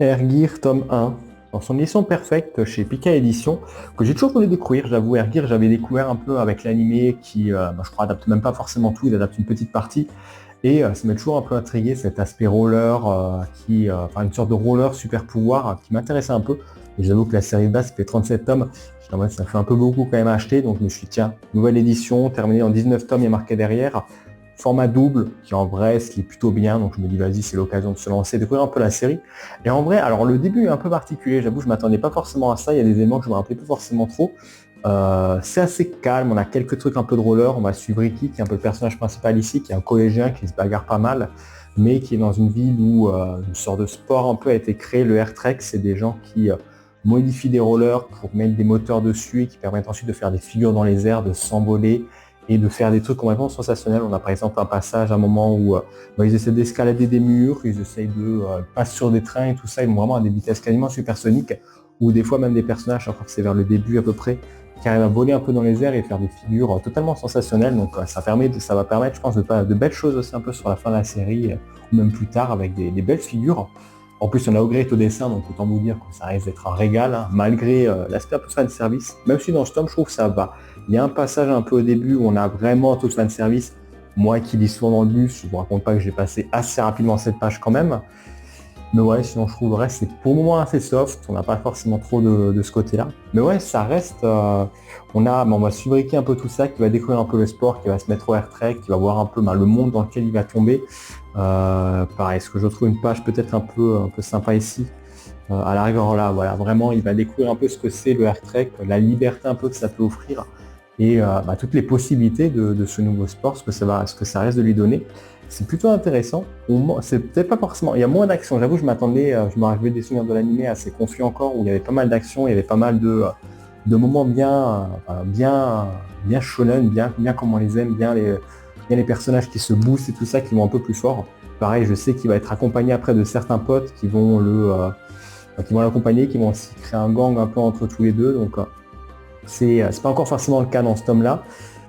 Airgear tome 1, dans son édition perfecte chez Pika Édition, que j'ai toujours voulu découvrir, j'avoue. Airgear, j'avais découvert un peu avec l'animé qui, je crois, adapte même pas forcément tout, il adapte une petite partie. Et ça m'a toujours un peu intrigué, cet aspect roller, enfin une sorte de roller super pouvoir qui m'intéressait un peu. Et j'avoue que la série de base fait 37 tomes, j'étais en mode, ça fait un peu beaucoup quand même à acheter, donc je me suis dit, tiens, nouvelle édition, terminée en 19 tomes, il y a marqué derrière. Format double, qui en vrai ce qui est plutôt bien, donc je me dis vas-y, c'est l'occasion de se lancer, découvrir un peu la série. Et en vrai, alors le début est un peu particulier, j'avoue, je m'attendais pas forcément à ça, il y a des éléments que je me rappelais pas forcément trop. C'est assez calme, on a quelques trucs un peu de roller, on va suivre Ricky, qui est un peu le personnage principal ici, qui est un collégien qui se bagarre pas mal, mais qui est dans une ville où une sorte de sport un peu a été créé, le air trek, c'est des gens qui modifient des rollers pour mettre des moteurs dessus et qui permettent ensuite de faire des figures dans les airs, de s'envoler et de faire des trucs complètement sensationnels. On a par exemple un passage, un moment où ils essaient d'escalader des murs, ils essayent de passer sur des trains et tout ça, ils vont vraiment à des vitesses quasiment supersoniques, ou des fois même des personnages, je crois que c'est vers le début à peu près, qui arrivent à voler un peu dans les airs et faire des figures totalement sensationnelles. Donc ça va permettre, je pense, de belles choses aussi un peu sur la fin de la série, ou même plus tard avec des belles figures. En plus, on a upgrade au dessin, donc autant vous dire que ça risque d'être un régal, hein, malgré l'aspect un peu fan service. Même si dans ce tome, je trouve que ça va. Il y a un passage un peu au début où on a vraiment tout le fan service. Moi qui lis souvent dans le bus, je vous raconte pas que j'ai passé assez rapidement cette page quand même. Mais ouais, sinon je trouve le reste c'est pour le moment assez soft, on n'a pas forcément trop de ce côté-là. Mais ouais, ça reste, on va suivre Ricky un peu tout ça, qui va découvrir un peu le sport, qui va se mettre au air trek, qui va voir un peu le monde dans lequel il va tomber. Pareil, ce que je trouve une page peut-être un peu sympa ici. À la rigueur là, voilà, vraiment il va découvrir un peu ce que c'est le air trek, la liberté un peu que ça peut offrir et toutes les possibilités de ce nouveau sport, ce que ça reste de lui donner. C'est plutôt intéressant. C'est peut-être pas forcément. Il y a moins d'action. J'avoue, je m'attendais, je me rappelais des souvenirs de l'animé assez confus encore, où il y avait pas mal d'action, il y avait pas mal de moments bien shonen, bien comme on les aime, bien les personnages qui se boostent et tout ça, qui vont un peu plus fort. Pareil, je sais qu'il va être accompagné après de certains potes qui vont l'accompagner, qui vont aussi créer un gang un peu entre tous les deux. Donc c'est pas encore forcément le cas dans ce tome-là.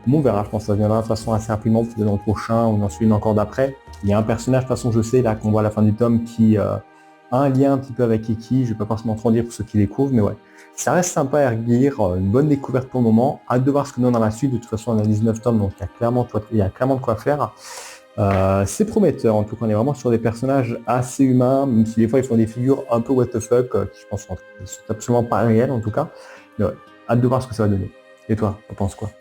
Mais on verra, je pense que ça viendra de toute façon assez rapidement, peut-être dans le prochain ou dans celui encore d'après. Il y a un personnage, de toute façon, je sais, là, qu'on voit à la fin du tome, qui a un lien un petit peu avec Iki. Je vais pas forcément trop en dire pour ceux qui découvrent, mais ouais. Ça reste sympa à relire, une bonne découverte pour le moment. Hâte de voir ce que donne dans la suite. De toute façon, on a 19 tomes, donc il y a clairement de quoi faire. C'est prometteur, en tout cas, on est vraiment sur des personnages assez humains, même si des fois ils font des figures un peu what the fuck, qui je pense sont absolument pas réelles en tout cas. Mais ouais, hâte de voir ce que ça va donner. Et toi, t'en penses quoi?